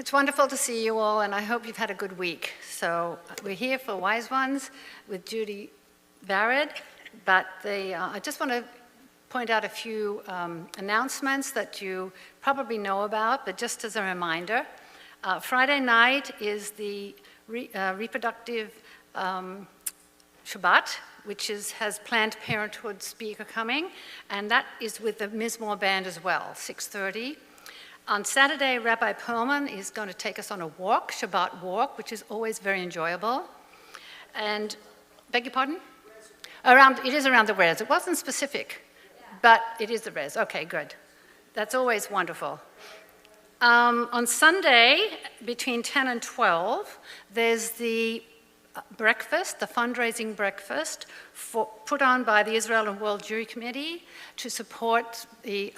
It's wonderful to see you all, and I hope you've had a good week. So we're here for Wise Ones with Judy Barrett, but I just want to point out a few announcements that you probably know about, but just as a reminder. Friday night is the reproductive Shabbat, which has Planned Parenthood speaker coming, and that is with the Mizmor Band as well, 6:30. On Saturday, Rabbi Perlman is going to take us on a walk, Shabbat walk, which is always very enjoyable. And, beg your pardon? It is around the res. It wasn't specific, but it is the res. Okay, good. That's always wonderful. On Sunday, between 10 and 12, there's the breakfast, the fundraising breakfast, put on by the Israel and World Jewry Committee to support the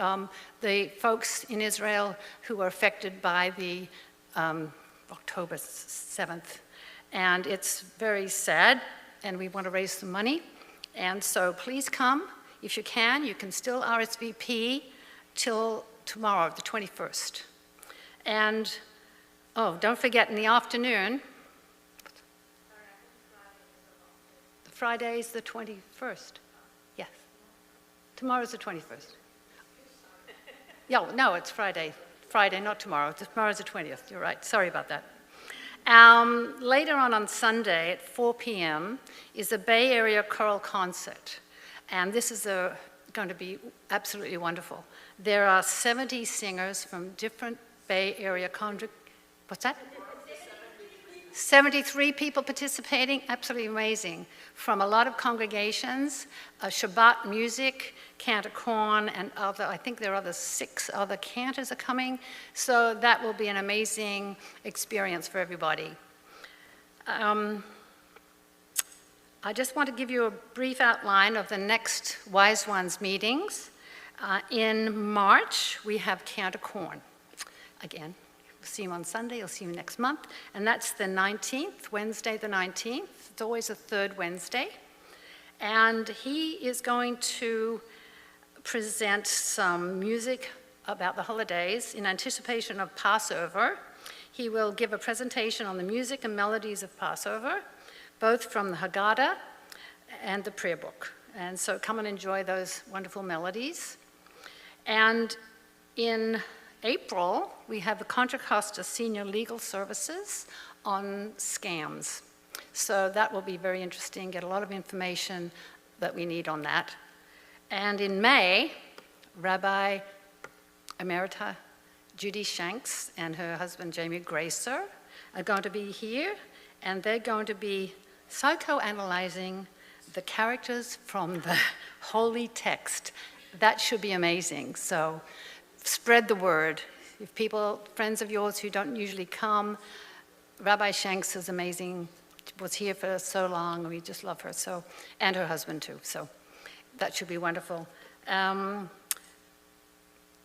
folks in Israel who were affected by the October 7th. And it's very sad, and we want to raise some money. And so please come. If you can still RSVP till tomorrow, the 21st. And, don't forget, in the afternoon, Friday's the 21st. Yes. Tomorrow's the 21st. Yeah, no, it's Friday. Friday, not tomorrow. Tomorrow's the 20th. You're right. Sorry about that. Later on Sunday at 4 p.m. is a Bay Area choral concert. And this is going to be absolutely wonderful. There are 70 singers from different Bay Area What's that? 73 people participating, absolutely amazing. From a lot of congregations, Shabbat music, Cantor-Corn, and I think there are 6 other cantors are coming. So that will be an amazing experience for everybody. I just want to give you a brief outline of the next Wise Ones meetings. In March, we have Cantor-Corn again. You'll see him on Sunday, you'll see him next month. And that's the 19th, Wednesday the 19th. It's always a third Wednesday. And he is going to present some music about the holidays in anticipation of Passover. He will give a presentation on the music and melodies of Passover, both from the Haggadah and the prayer book. And so come and enjoy those wonderful melodies. And in April, we have the Contra Costa Senior Legal Services on scams. So that will be very interesting, get a lot of information that we need on that. And in May, Rabbi Emerita Judy Shanks and her husband Jamie Gracer are going to be here, and they're going to be psychoanalyzing the characters from the holy text. That should be amazing. So spread the word. If friends of yours who don't usually come, Rabbi Shanks is amazing, was here for so long, we just love her, and her husband too, so that should be wonderful.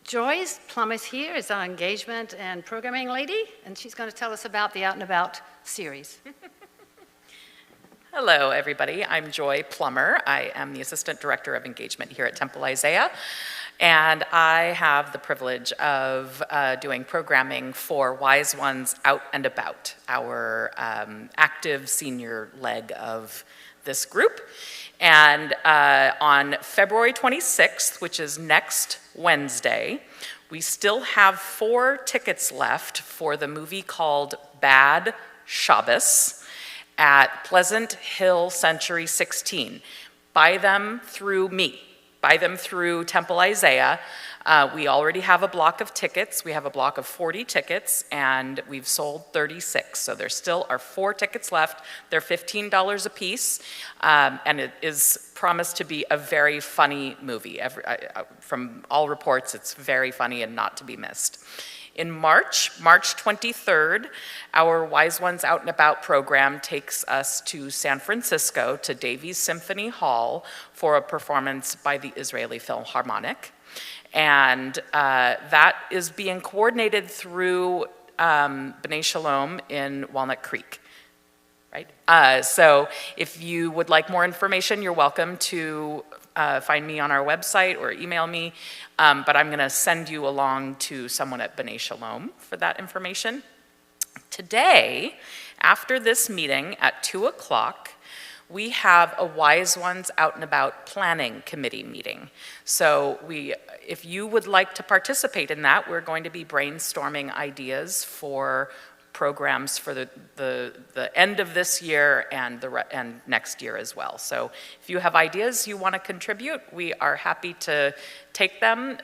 Joyce Plum is here, is our engagement and programming lady, and she's going to tell us about the Out and About series. Hello, everybody. I'm Joy Plummer. I am the Assistant Director of Engagement here at Temple Isaiah. And I have the privilege of doing programming for Wise Ones Out and About, our active senior leg of this group. And on February 26th, which is next Wednesday, we still have 4 tickets left for the movie called Bad Shabbos at Pleasant Hill Century 16. Buy them through me. Buy them through Temple Isaiah. We already have a block of tickets. We have a block of 40 tickets, and we've sold 36. So there still are 4 tickets left. They're $15 a piece, and it is promised to be a very funny movie. From all reports, it's very funny and not to be missed. In March 23rd, our Wise Ones Out and About program takes us to San Francisco to Davies Symphony Hall for a performance by the Israeli Philharmonic. And that is being coordinated through B'nai Shalom in Walnut Creek. Right? So if you would like more information, you're welcome to find me on our website or email me, but I'm going to send you along to someone at B'nai Shalom for that information. Today, after this meeting at 2 o'clock, we have a Wise Ones Out and About Planning Committee meeting. So if you would like to participate in that, we're going to be brainstorming ideas for programs for the end of this year and and next year as well. So if you have ideas you want to contribute, we are happy to take them.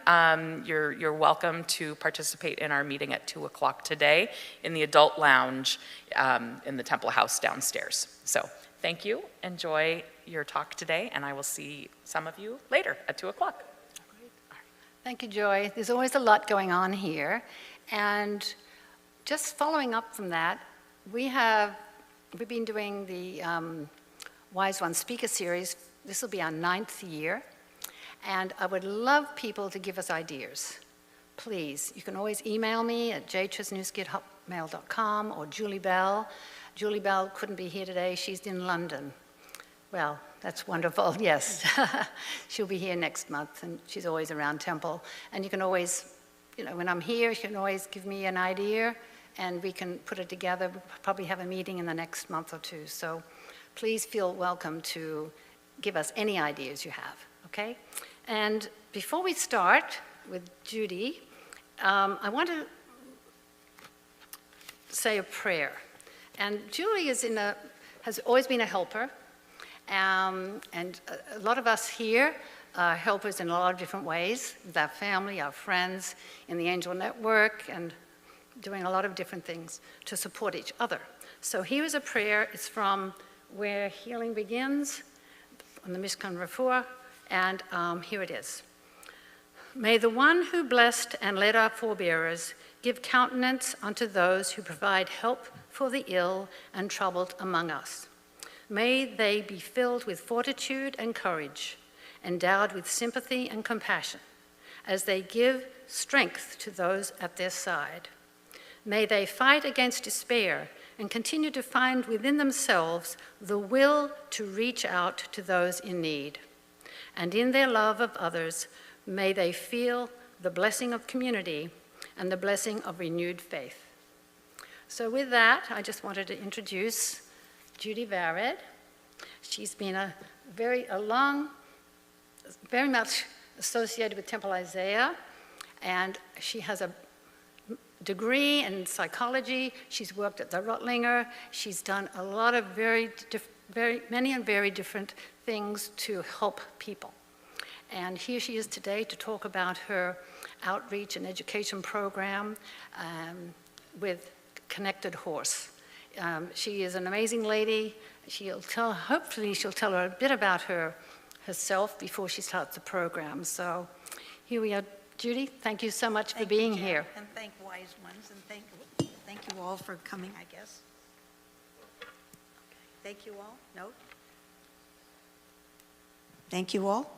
You're welcome to participate in our meeting at 2 o'clock today in the adult lounge in the Temple House downstairs. So thank you, enjoy your talk today, and I will see some of you later at 2 o'clock. Thank you, Joy. There's always a lot going on here, and just following up from that, we've been doing the Wise One Speaker Series. This will be our 9th year, and I would love people to give us ideas. Please, you can always email me at jtresnewski@hotmail.com or Julie Bell. Julie Bell couldn't be here today, she's in London. Well, that's wonderful, yes. She'll be here next month, and she's always around Temple. And you can always, when I'm here, you can always give me an idea, and we can put it together. We'll probably have a meeting in the next month or two. So please feel welcome to give us any ideas you have, okay? And before we start with Judy, I want to say a prayer. And Julie has always been a helper, and a lot of us here are helpers in a lot of different ways, with our family, our friends, in the Angel Network, and doing a lot of different things to support each other. So here is a prayer. It's from Where Healing Begins, on the Mishkan Refuah, and here it is. May the one who blessed and led our forebearers give countenance unto those who provide help for the ill and troubled among us. May they be filled with fortitude and courage, endowed with sympathy and compassion, as they give strength to those at their side. May they fight against despair and continue to find within themselves the will to reach out to those in need. And in their love of others, may they feel the blessing of community and the blessing of renewed faith. So with that, I just wanted to introduce Judy Vared. She's been very much associated with Temple Isaiah, and she has a degree in psychology. She's worked at the Rotlinger. She's done a lot of many and very different things to help people. And here she is today to talk about her outreach and education program with Connected Horse. She is an amazing lady. Hopefully she'll tell her a bit about herself before she starts the program. So here we are. Judy, thank you so much for being here. And thank Wise Ones, and thank you all for coming, I guess. Thank you all. No? Thank you all.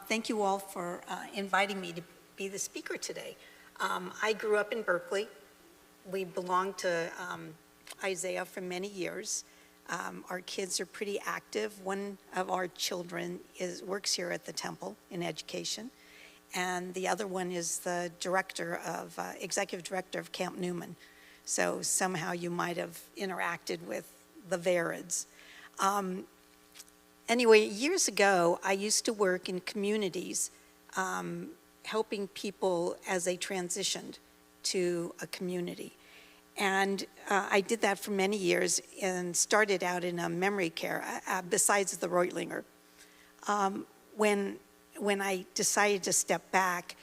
Thank you all for inviting me to be the speaker today. I grew up in Berkeley. We belonged to Isaiah for many years. Our kids are pretty active. One of our children works here at the Temple in education, and the other one is the executive director of Camp Newman. So somehow you might have interacted with the Vareds. Anyway, years ago, I used to work in communities helping people as they transitioned to a community. And I did that for many years and started out in a memory care besides the Reutlinger. When I decided to step back,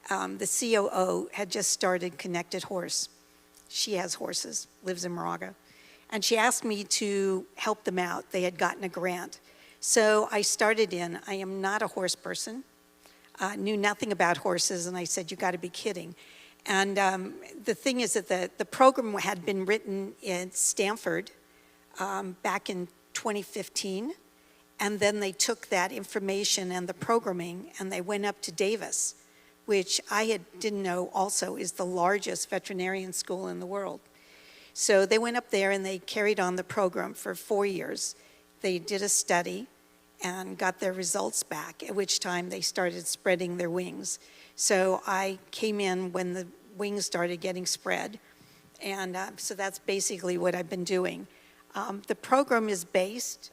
the COO had just started Connected Horse. She has horses, lives in Moraga. And she asked me to help them out. They had gotten a grant. So I started in. I am not a horse person, knew nothing about horses, and I said, you gotta be kidding. And the thing is that the program had been written in Stanford back in 2015, and then they took that information and the programming and they went up to Davis, which I didn't know also is the largest veterinarian school in the world. So they went up there and they carried on the program for 4 years. They did a study and got their results back, at which time they started spreading their wings. So I came in when the wings started getting spread, And so that's basically what I've been doing. The program is based,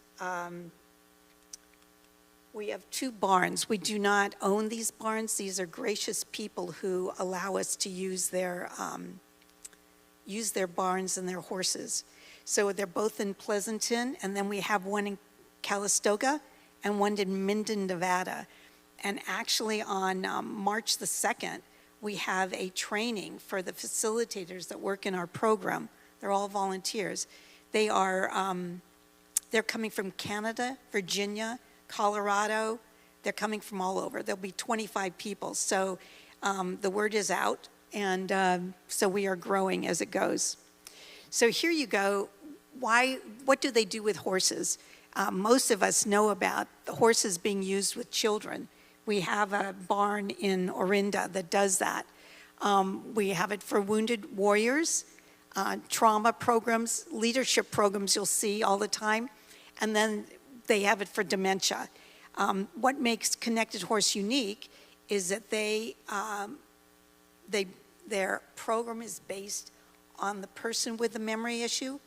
we have 2 barns. We do not own these barns. These are gracious people who allow us to use their barns and their horses. So they're both in Pleasanton, and then we have one in Calistoga and one in Minden, Nevada. And actually on March the 2nd, we have a training for the facilitators that work in our program. They're all volunteers. They're coming from Canada, Virginia, Colorado. They're coming from all over. There'll be 25 people. So the word is out, and so we are growing as it goes. So here you go. What do they do with horses? Most of us know about the horses being used with children. We have a barn in Orinda that does that. We have it for wounded warriors, trauma programs, leadership programs you'll see all the time, and then they have it for dementia. What makes Connected Horse unique is that their program is based on the person with the memory issue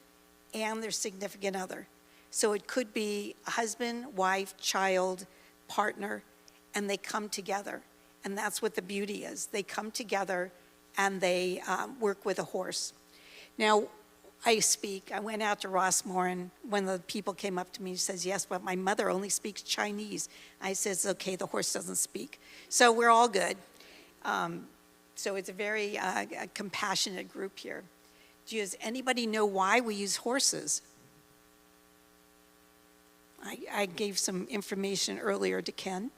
and their significant other. So it could be a husband, wife, child, partner, and they come together. And that's what the beauty is. They come together and they work with a horse. Now, I went out to Rossmore, and one of the people came up to me and says, yes, but my mother only speaks Chinese. I says, okay, the horse doesn't speak. So we're all good. So it's a very compassionate group here. Does anybody know why we use horses? I gave some information earlier to Ken.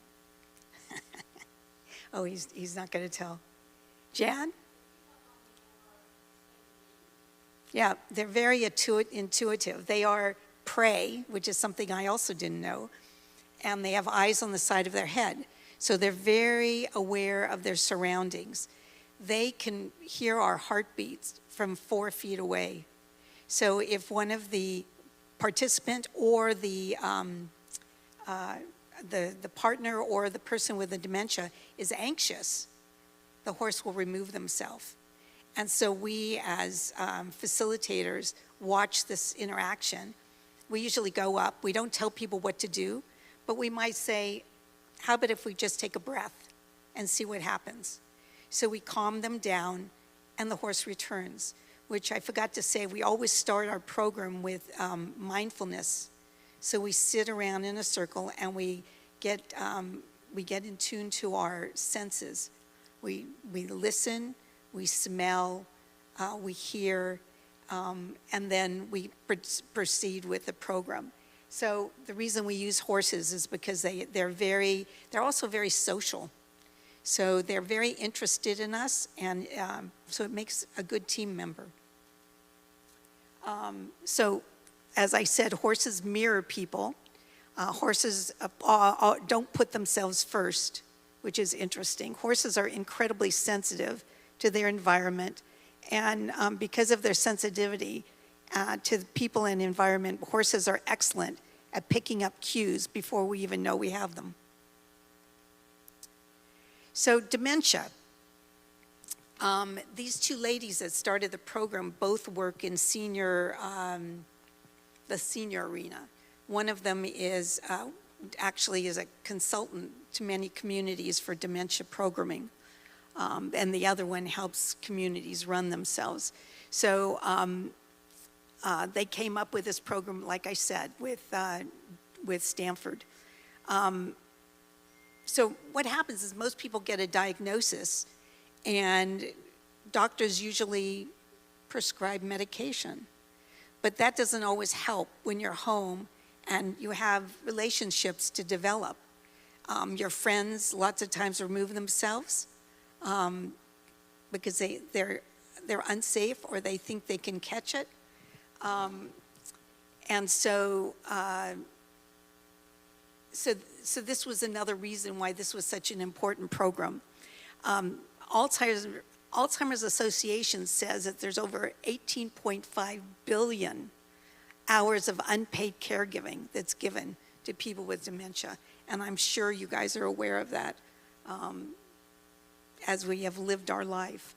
Oh, he's not going to tell. Jan? Yeah, they're very intuitive. They are prey, which is something I also didn't know, and they have eyes on the side of their head. So they're very aware of their surroundings. They can hear our heartbeats from 4 feet away. So if one of the participant or the partner or the person with the dementia is anxious, the horse will remove themselves. And so we, as facilitators, watch this interaction. We usually go up. We don't tell people what to do, but we might say, how about if we just take a breath and see what happens? So we calm them down, and the horse returns, which I forgot to say, we always start our program with mindfulness. So we sit around in a circle, and we get in tune to our senses. We listen, we smell, we hear, and then we proceed with the program. So the reason we use horses is because they're also very social. So they're very interested in us, and so it makes a good team member. So as I said, horses mirror people. Horses don't put themselves first, which is interesting. Horses are incredibly sensitive to their environment, and because of their sensitivity to the people and environment, horses are excellent at picking up cues before we even know we have them. So dementia. These 2 ladies that started the program both work in the senior arena. One of them is actually is a consultant to many communities for dementia programming. And the other one helps communities run themselves. So they came up with this program, like I said, with Stanford. So what happens is most people get a diagnosis, and doctors usually prescribe medication. But that doesn't always help when you're home and you have relationships to develop. Your friends lots of times remove themselves because they're unsafe or they think they can catch it. And so this was another reason why this was such an important program. Alzheimer's Association says that there's over 18.5 billion hours of unpaid caregiving that's given to people with dementia. And I'm sure you guys are aware of that as we have lived our life.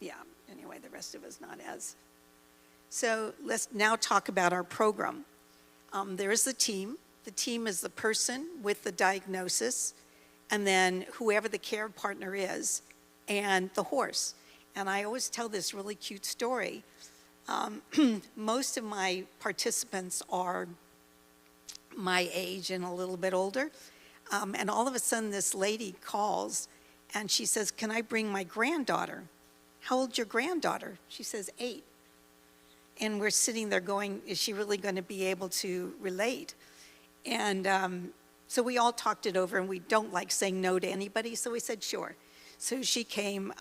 yeah, anyway, the rest of us not as. So let's now talk about our program. There is the team. The team is the person with the diagnosis, and then whoever the care partner is, and the horse. And I always tell this really cute story. Most of my participants are my age and a little bit older. And all of a sudden, this lady calls, and she says, "Can I bring my granddaughter?" "How old's your granddaughter?" She says, 8. And we're sitting there going, is she really going to be able to relate? And so we all talked it over, and we don't like saying no to anybody, so we said, sure. So she came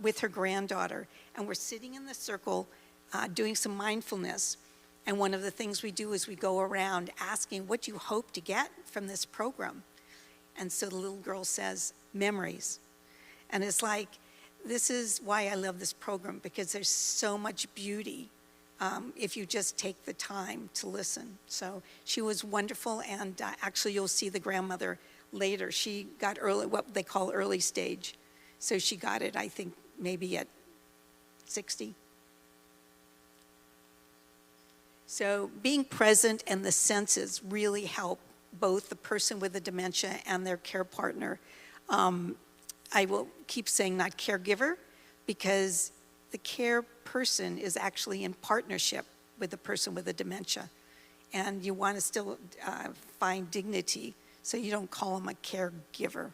with her granddaughter, and we're sitting in the circle doing some mindfulness. And one of the things we do is we go around asking, what do you hope to get from this program? And so the little girl says, memories. And it's like, this is why I love this program, because there's so much beauty if you just take the time to listen. So she was wonderful, and actually you'll see the grandmother later. She got early, what they call early stage. So she got it, I think, maybe at 60. So being present and the senses really help both the person with the dementia and their care partner. I will keep saying not caregiver, because the care person is actually in partnership with the person with the dementia. And you want to still find dignity, so you don't call them a caregiver.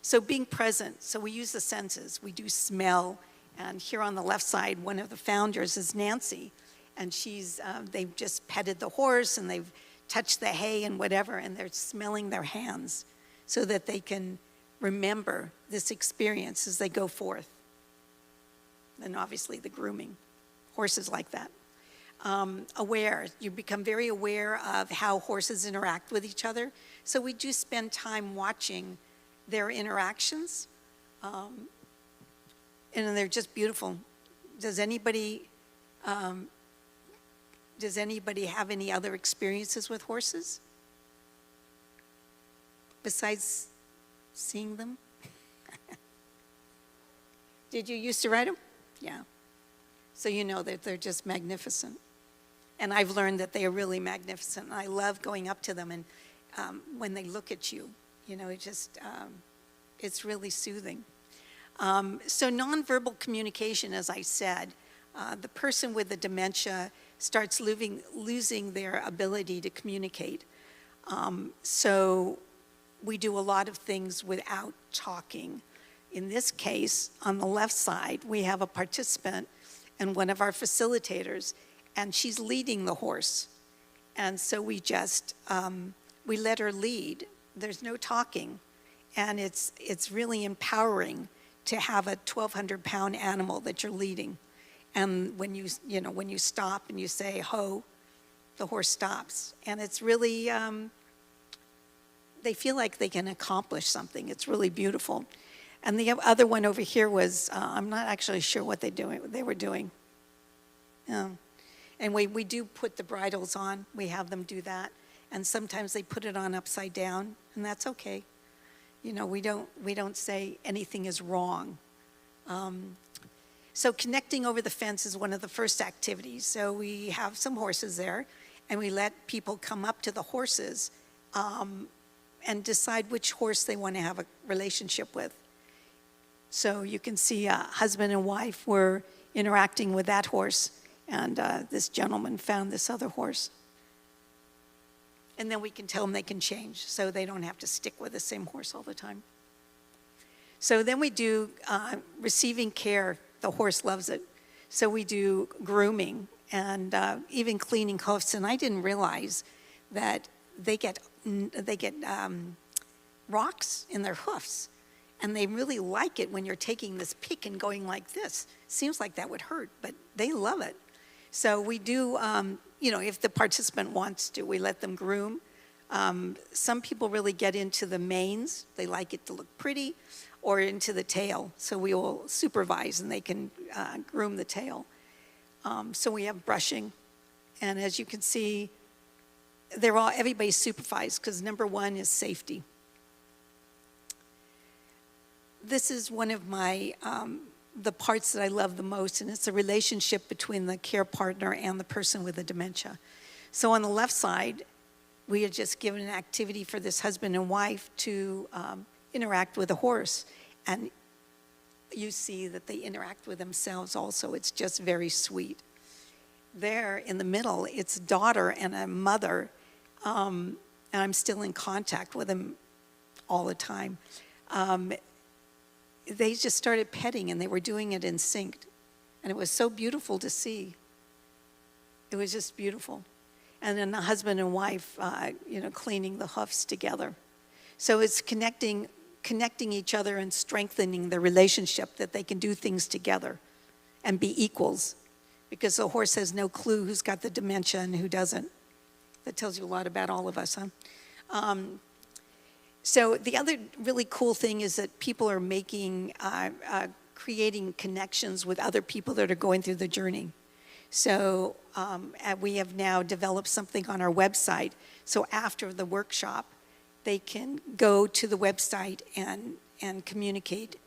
So being present, so we use the senses. We do smell, and here on the left side, one of the founders is Nancy, and they've just petted the horse, and they've touched the hay and whatever, and they're smelling their hands so that they can remember this experience as they go forth. And obviously the grooming, horses like that. Aware, you become very aware of how horses interact with each other. So we do spend time watching their interactions, and they're just beautiful. Does anybody have any other experiences with horses besides seeing them? Did you used to ride them? Yeah. So you know that they're just magnificent. And I've learned that they are really magnificent. And I love going up to them, and when they look at you, it's really soothing. So nonverbal communication, as I said, the person with the dementia starts losing their ability to communicate. So we do a lot of things without talking. In this case, on the left side, we have a participant and one of our facilitators, and she's leading the horse. And so we just, we let her lead. There's no talking. And it's really empowering to have a 1,200-pound animal that you're leading. And when you stop and you say, ho, the horse stops. And it's really, they feel like they can accomplish something. It's really beautiful. And the other one over here was, I'm not actually sure what they were doing. And we do put the bridles on. We have them do that. And sometimes they put it on upside down, and that's okay. We don't say anything is wrong. So connecting over the fence is one of the first activities. So we have some horses there, and we let people come up to the horses and decide which horse they want to have a relationship with. So you can see a husband and wife were interacting with that horse, and this gentleman found this other horse. And then we can tell them they can change, so they don't have to stick with the same horse all the time. So then we do receiving care. The horse loves it. So we do grooming and even cleaning hoofs. And I didn't realize that they get rocks in their hoofs. And they really like it when you're taking this pick and going like this. Seems like that would hurt, but they love it. So we do, if the participant wants to, we let them groom. Some people really get into the manes. They like it to look pretty, or into the tail. So we will supervise, and they can groom the tail. So we have brushing. And as you can see, everybody's supervised, because number one is safety. This is one of my the parts that I love the most, and it's a relationship between the care partner and the person with the dementia. So on the left side, we had just given an activity for this husband and wife to interact with a horse. And you see that they interact with themselves also. It's just very sweet. There in the middle, it's a daughter and a mother, and I'm still in contact with them all the time. They just started petting, and they were doing it in sync. And it was so beautiful to see. It was just beautiful. And then the husband and wife, cleaning the hoofs together. So it's connecting each other and strengthening the relationship, that they can do things together and be equals. Because the horse has no clue who's got the dementia and who doesn't. That tells you a lot about all of us, huh? So the other really cool thing is that people are creating connections with other people that are going through the journey. So we have now developed something on our website. So after the workshop, they can go to the website and communicate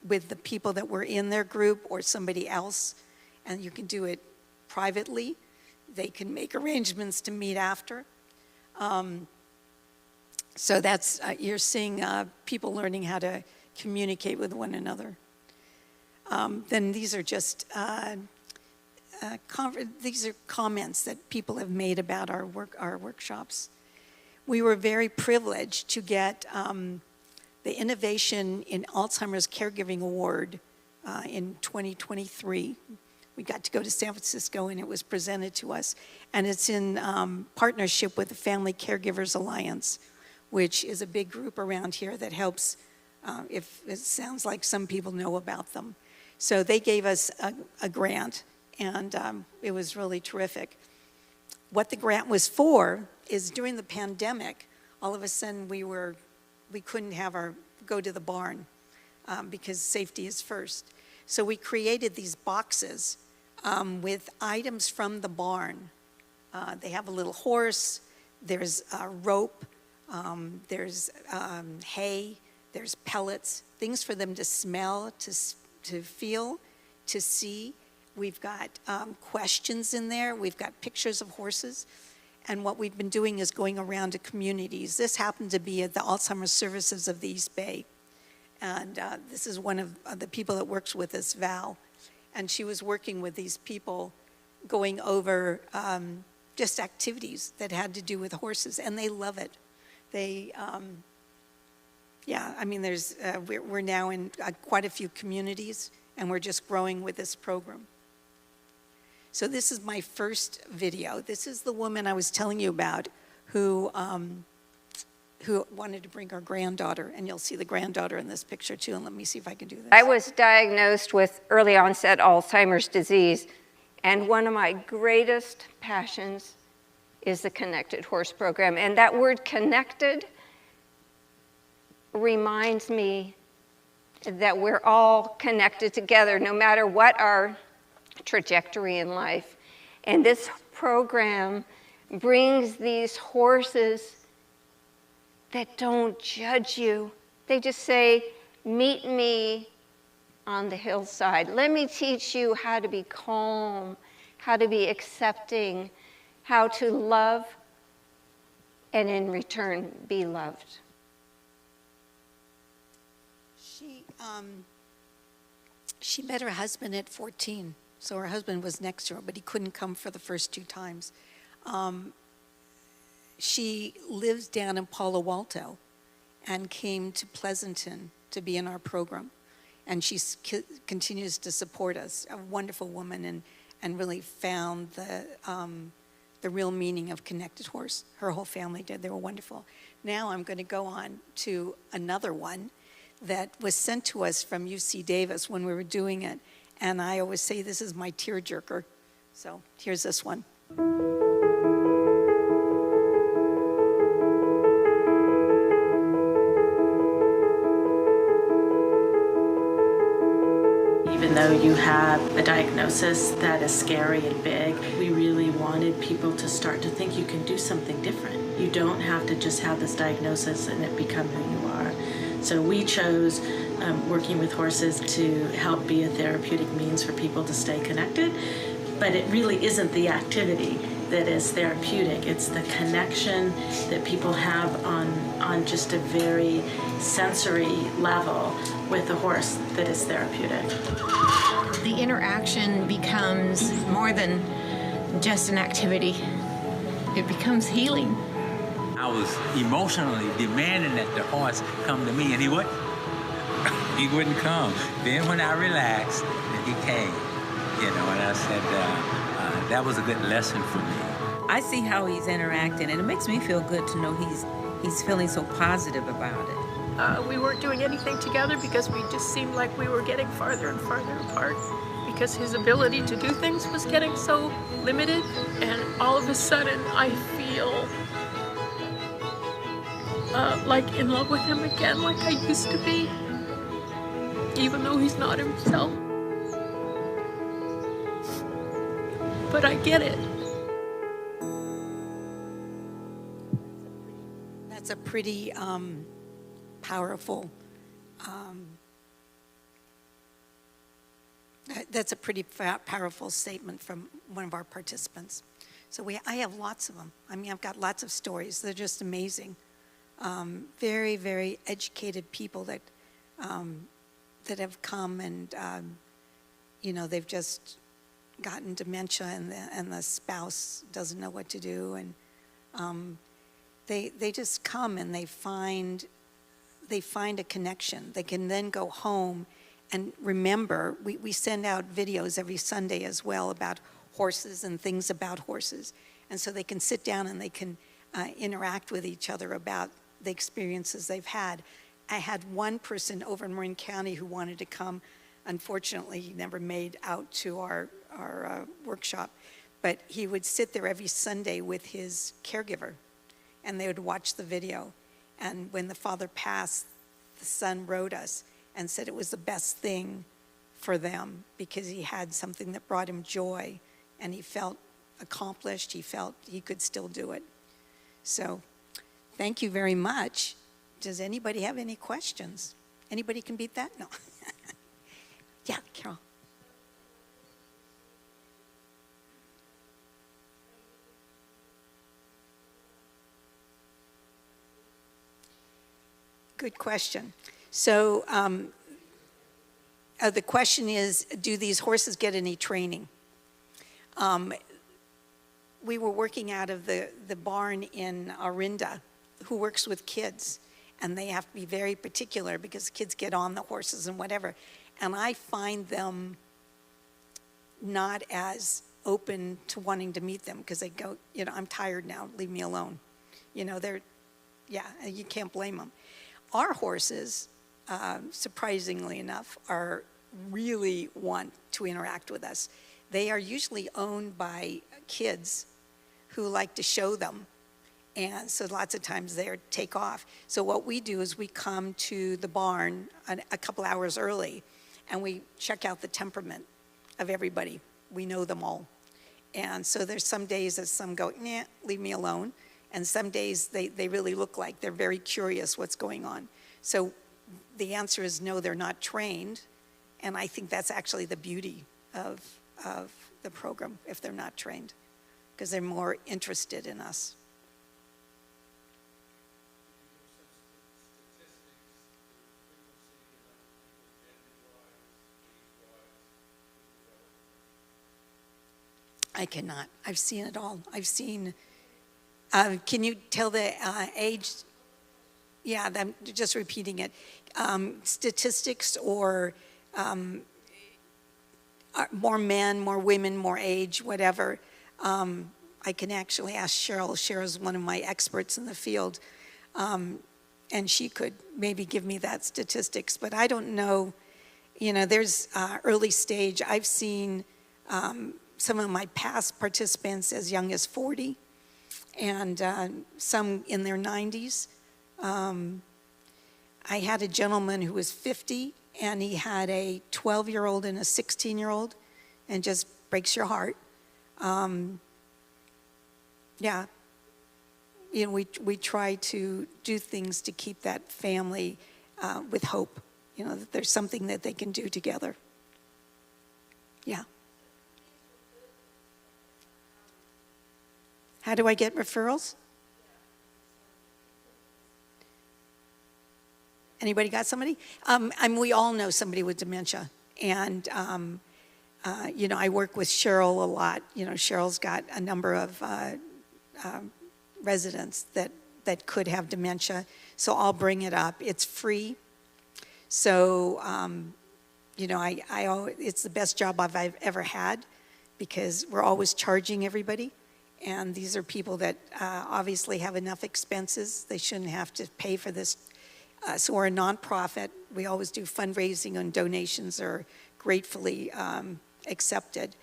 with the people that were in their group or somebody else. And you can do it privately. They can make arrangements to meet after. So that's, you're seeing people learning how to communicate with one another. Then these are just, these are comments that people have made about our workshops. We were very privileged to get the Innovation in Alzheimer's Caregiving Award in 2023. We got to go to San Francisco, and it was presented to us. And it's in partnership with the Family Caregivers Alliance, which is a big group around here that helps, if it sounds like some people know about them. So they gave us a grant, and it was really terrific. What the grant was for is during the pandemic, all of a sudden we couldn't go to the barn because safety is first. So we created these boxes with items from the barn. They have a little horse, there's a rope, there's hay, there's pellets, things for them to smell, to feel, to see. We've got questions in there. We've got pictures of horses. And what we've been doing is going around to communities. This happened to be at the Alzheimer's Services of the East Bay. And this is one of the people that works with us, Val. And she was working with these people going over just activities that had to do with horses. And they love it. They, we're now in quite a few communities, and we're just growing with this program. So this is my first video. This is the woman I was telling you about who wanted to bring her granddaughter, and you'll see the granddaughter in this picture too, and let me see if I can do this. I was diagnosed with early onset Alzheimer's disease, and one of my greatest passions is the Connected Horse Program. And that word connected reminds me that we're all connected together, no matter what our trajectory in life. And this program brings these horses that don't judge you. They just say, meet me on the hillside. Let me teach you how to be calm, how to be accepting, how to love, and in return, be loved. She met her husband at 14. So her husband was next to her, but he couldn't come for the first 2 times. She lives down in Palo Alto and came to Pleasanton to be in our program. And she continues to support us, a wonderful woman, and really found the real meaning of Connected Horse. Her whole family did. They were wonderful. Now I'm going to go on to another one that was sent to us from UC Davis when we were doing it. And I always say this is my tearjerker. So here's this one. Even though you have a diagnosis that is scary and big, we really wanted people to start to think you can do something different. You don't have to just have this diagnosis and it become who you are. So we chose working with horses to help be a therapeutic means for people to stay connected, but it really isn't the activity that is therapeutic. It's the connection that people have on just a very sensory level with the horse that is therapeutic. The interaction becomes more than just an activity. It becomes healing. I was emotionally demanding that the horse come to me, and he wouldn't. He wouldn't come. Then when I relaxed, then he came. You know, and I said, that was a good lesson for me. I see how he's interacting, and it makes me feel good to know he's feeling so positive about it. We weren't doing anything together because we just seemed like we were getting farther and farther apart because his ability to do things was getting so limited, and all of a sudden I feel like in love with him again, like I used to be, even though he's not himself. But I get it. That's a pretty powerful, that's a pretty powerful statement from one of our participants. So I have lots of them. I mean, I've got lots of stories. They're just amazing. Very, very educated people that have come and, you know, they've just gotten dementia and the spouse doesn't know what to do. And they just come and they find a connection. They can then go home and remember. We send out videos every Sunday as well about horses and things about horses. And so they can sit down and they can interact with each other about the experiences they've had. I had one person over in Marin County who wanted to come. Unfortunately, he never made out to our workshop, but he would sit there every Sunday with his caregiver, and they would watch the video. And when the father passed, the son wrote us and said it was the best thing for them because he had something that brought him joy, and he felt accomplished. He felt he could still do it. So thank you very much. Does anybody have any questions? Anybody can beat that? No. Yeah, Carol. Good question. So the question is, do these horses get any training? We were working out of the barn in Orinda, who works with kids, and they have to be very particular because kids get on the horses and whatever. And I find them not as open to wanting to meet them because they go, you know, I'm tired now, leave me alone. You know, you can't blame them. Our horses, surprisingly enough, really want to interact with us. They are usually owned by kids who like to show them. And so lots of times they take off. So what we do is we come to the barn a couple hours early, and we check out the temperament of everybody. We know them all. And so there's some days that some go, nah, leave me alone. And some days they really look like they're very curious what's going on. So the answer is no, they're not trained. And I think that's actually the beauty of the program, if they're not trained, because they're more interested in us. I cannot. I've seen it all. I've seen, can you tell the age? Yeah, I'm just repeating it. Statistics or more men, more women, more age, whatever. I can actually ask Cheryl. Cheryl's one of my experts in the field. And she could maybe give me that statistics, but I don't know. You know, there's early stage. I've seen some of my past participants as young as 40 and some in their 90s. I had a gentleman who was 50 and he had a 12-year-old and a 16-year-old, and just breaks your heart. Yeah, you know, we try to do things to keep that family with hope, that there's something that they can do together. Yeah. How do I get referrals? Anybody got somebody? We all know somebody with dementia. And, I work with Cheryl a lot. Cheryl's got a number of residents that could have dementia. So I'll bring it up. It's free. So, it's the best job I've ever had because we're always charging everybody. And these are people that obviously have enough expenses. They shouldn't have to pay for this. So we're a nonprofit. We always do fundraising, and donations are gratefully accepted.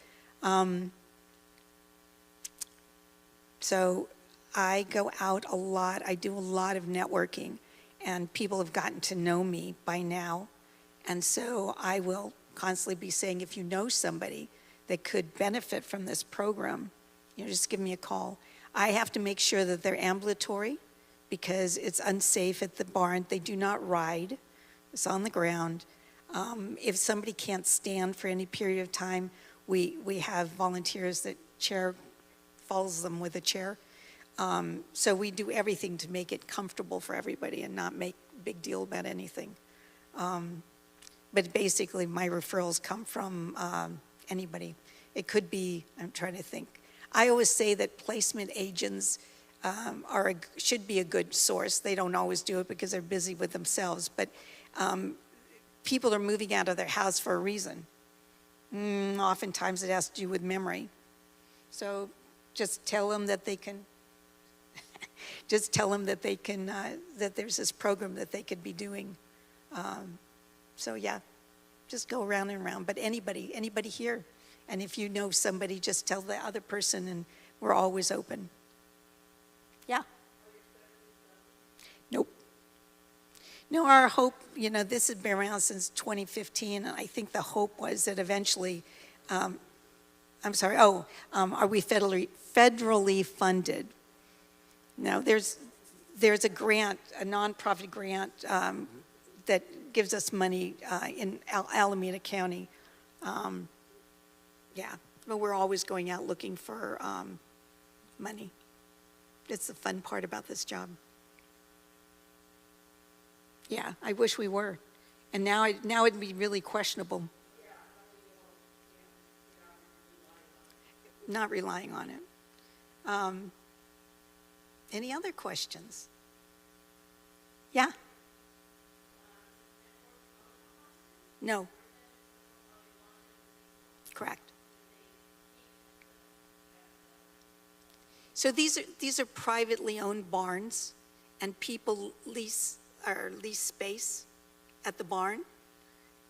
So I go out a lot. I do a lot of networking, and people have gotten to know me by now. And so I will constantly be saying, if you know somebody that could benefit from this program, just give me a call. I have to make sure that they're ambulatory because it's unsafe at the barn. They do not ride. It's on the ground. If somebody can't stand for any period of time, we have volunteers that follows them with a chair. So we do everything to make it comfortable for everybody and not make a big deal about anything. But basically, my referrals come from anybody. It could be, I'm trying to think. I always say that placement agents should be a good source. They don't always do it because they're busy with themselves, but people are moving out of their house for a reason. Oftentimes it has to do with memory. So just tell them that they can, that there's this program that they could be doing. So yeah, just go around and around. But anybody here. And if you know somebody, just tell the other person, and we're always open. Yeah. Nope. No, our hope, this has been around since 2015, and I think the hope was that eventually, are we federally funded? No, there's a grant, a nonprofit grant that gives us money in Alameda County. Yeah, but we're always going out looking for money. It's the fun part about this job. Yeah, I wish we were. And now it'd be really questionable. Not relying on it. Any other questions? Yeah? No. Correct. So these are privately owned barns, and people lease space at the barn,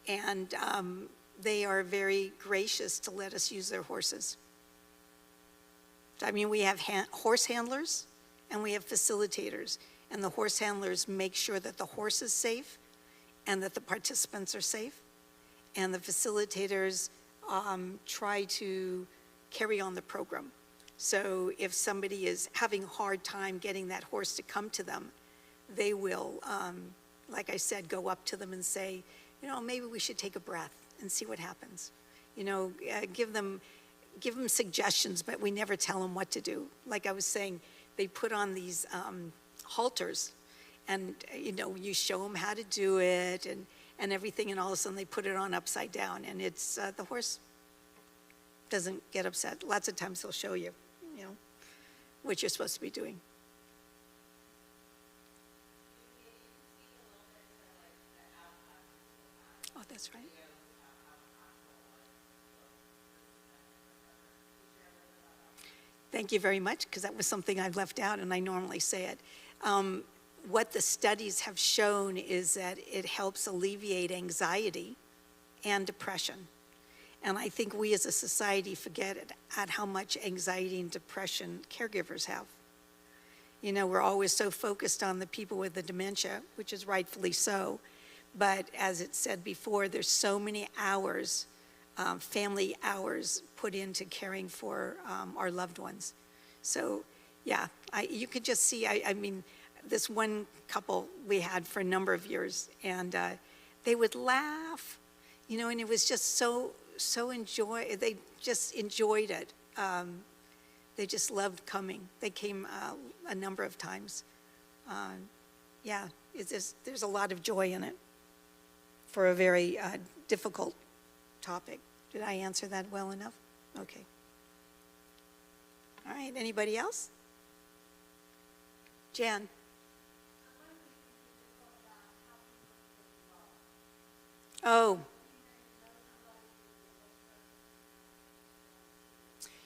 and they are very gracious to let us use their horses. I mean, we have horse handlers and we have facilitators, and the horse handlers make sure that the horse is safe and that the participants are safe, and the facilitators try to carry on the program. So if somebody is having a hard time getting that horse to come to them, they will, like I said, go up to them and say, maybe we should take a breath and see what happens. Give them suggestions, but we never tell them what to do. Like I was saying, they put on these halters, and you show them how to do it and everything, and all of a sudden they put it on upside down, and it's the horse doesn't get upset. Lots of times they'll show you, what you're supposed to be doing. Oh, that's right. Thank you very much, because that was something I've left out, and I normally say it. What the studies have shown is that it helps alleviate anxiety and depression. And I think we as a society forget at how much anxiety and depression caregivers have. We're always so focused on the people with the dementia, which is rightfully so. But as it said before, there's so many hours, family hours put into caring for our loved ones. So, yeah, you could just see, I mean, this one couple we had for a number of years, and they would laugh, you know, and it was just they just enjoyed it. They just loved coming. They came a number of times. Yeah, there's a lot of joy in it for a very difficult topic. Did I answer that well enough? Okay. All right, anybody else? Jan? Oh.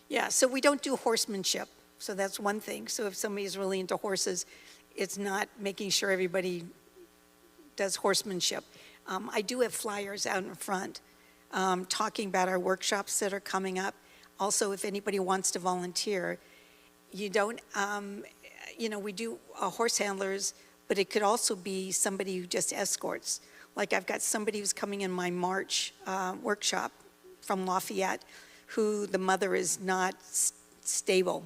Yeah, so we don't do horsemanship, so that's one thing. So if somebody's really into horses, it's not making sure everybody does horsemanship. I do have flyers out in front talking about our workshops that are coming up. Also, if anybody wants to volunteer, you don't, you know, we do horse handlers, but it could also be somebody who just escorts. Like I've got somebody who's coming in my March workshop from Lafayette, who the mother is not stable.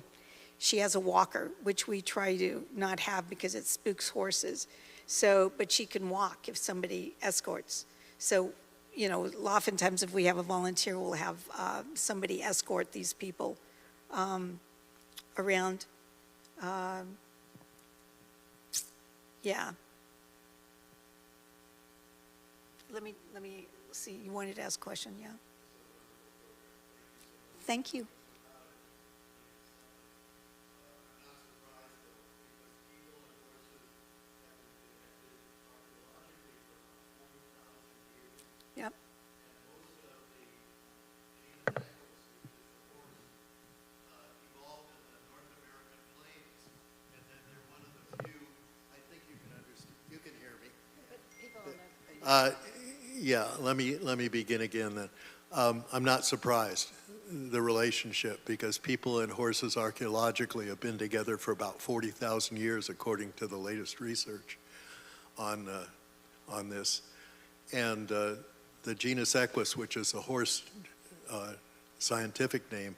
She has a walker, which we try to not have because it spooks horses. So, but she can walk if somebody escorts. So, you know, oftentimes if we have a volunteer, we'll have somebody escort these people around. Yeah. Let me see, you wanted to ask a question, yeah? Thank you. Yep. Yeah, let me begin again then. I'm not surprised, the relationship, because people and horses archaeologically have been together for about 40,000 years, according to the latest research on this. And the genus Equus, which is a horse scientific name,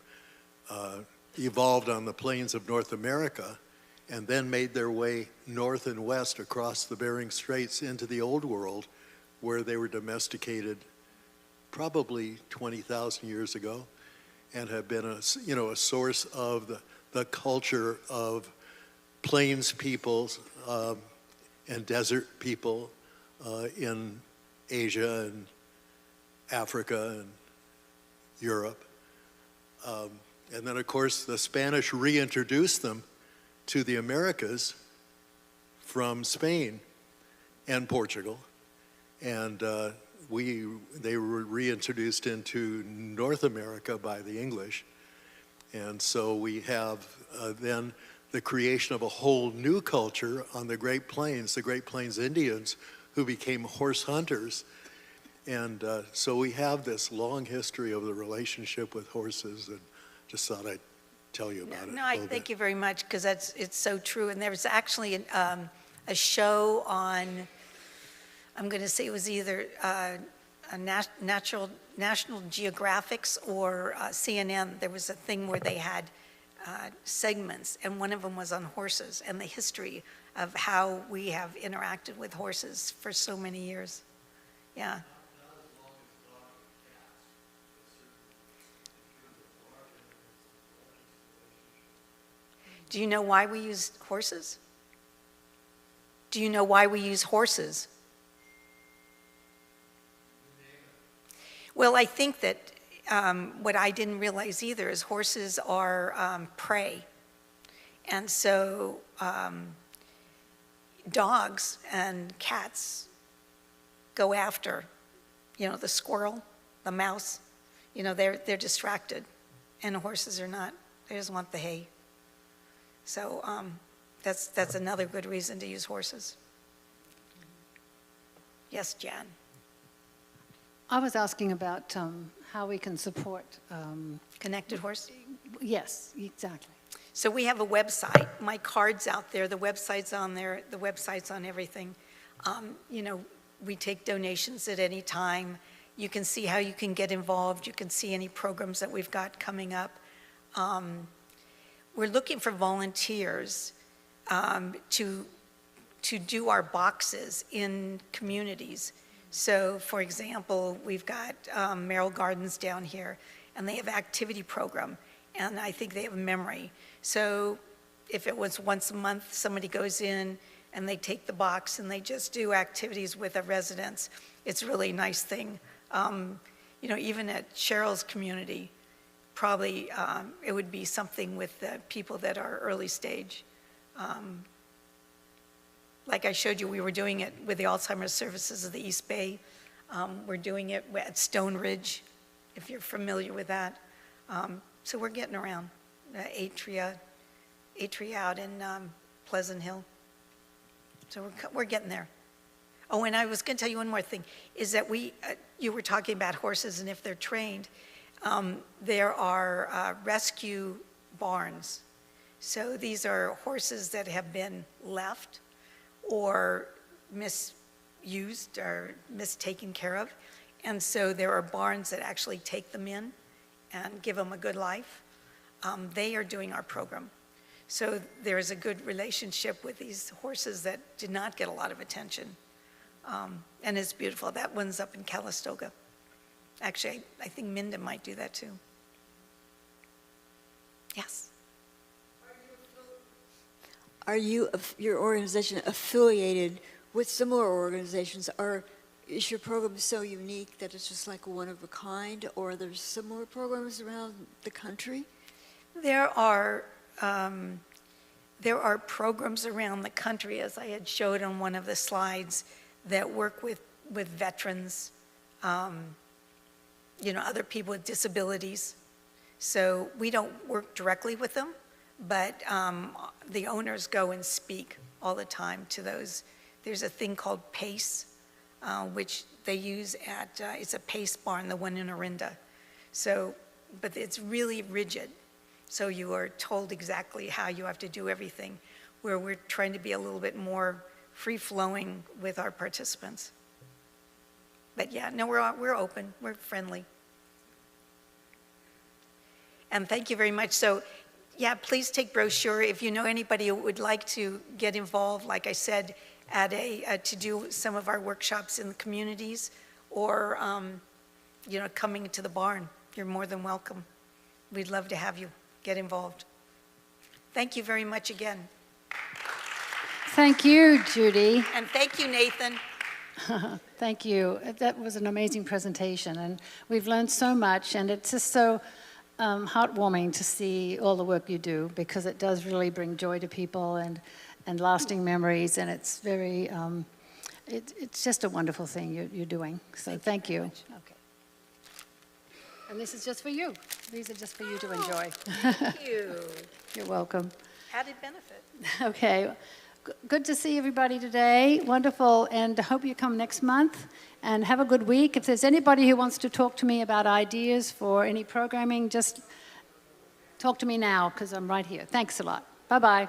evolved on the plains of North America and then made their way north and west across the Bering Straits into the Old World, where they were domesticated probably 20,000 years ago, and have been a source of the culture of plains peoples and desert people in Asia and Africa and Europe. And then, of course, the Spanish reintroduced them to the Americas from Spain and Portugal. And they were reintroduced into North America by the English. And so we have then the creation of a whole new culture on the Great Plains, the Great Plains Indians, who became horse hunters. And so we have this long history of the relationship with horses, and just thought I'd tell you about it. No, I thank you very much, because it's so true. And there was actually a show on, I'm going to say it was either National Geographic or CNN. There was a thing where they had segments, and one of them was on horses and the history of how we have interacted with horses for so many years. Yeah. Do you know why we use horses? Do you know why we use horses? Well, I think that what I didn't realize either is horses are prey. And so dogs and cats go after, the squirrel, the mouse. They're distracted, and horses are not. They just want the hay. So that's another good reason to use horses. Yes, Jan. I was asking about how we can support. Connected Horse? Yes, exactly. So we have a website. My card's out there. The website's on there. The website's on everything. We take donations at any time. You can see how you can get involved. You can see any programs that we've got coming up. We're looking for volunteers to to do our boxes in communities. So, for example, we've got Merrill Gardens down here, and they have activity program, and I think they have memory. So if it was once a month, somebody goes in and they take the box and they just do activities with the residents. It's a really nice thing. You know, even at Cheryl's community, probably it would be something with the people that are early stage. Like I showed you, we were doing it with the Alzheimer's Services of the East Bay. We're doing it at Stone Ridge, if you're familiar with that. So we're getting around. Atria out in Pleasant Hill. So we're getting there. Oh, and I was going to tell you one more thing, is that you were talking about horses and if they're trained. There are rescue barns. So these are horses that have been left or misused or mistaken care of. And so there are barns that actually take them in and give them a good life. They are doing our program. So there is a good relationship with these horses that did not get a lot of attention. And it's beautiful. That one's up in Calistoga. Actually, I think Minden might do that too. Yes. Are you, your organization, affiliated with similar organizations? Is your program so unique that it's just like one of a kind, or are there similar programs around the country? There are programs around the country, as I had showed on one of the slides, that work with veterans, you know, other people with disabilities. So we don't work directly with them, but the owners go and speak all the time to those. There's a thing called PACE, which they use at, it's a PACE barn, the one in Orinda. So, but it's really rigid. So you are told exactly how you have to do everything, where we're trying to be a little bit more free-flowing with our participants. But yeah, no, we're open, we're friendly. And thank you very much. So yeah, please take brochure. If you know anybody who would like to get involved, like I said, at to do some of our workshops in the communities, or you know, coming to the barn, you're more than welcome. We'd love to have you get involved. Thank you very much again. Thank you, Judy. And thank you, Nathan. Thank you. That was an amazing presentation, and we've learned so much, and it's just so heartwarming to see all the work you do, because it does really bring joy to people and lasting memories, and it's very, it's just a wonderful thing you're doing. So thank you. Okay. And this is just for you. These are just for you to enjoy. Thank you. You're welcome. Added benefit. Okay. Good to see everybody today. Wonderful. And I hope you come next month and have a good week. If there's anybody who wants to talk to me about ideas for any programming, just talk to me now, because I'm right here. Thanks a lot. Bye-bye.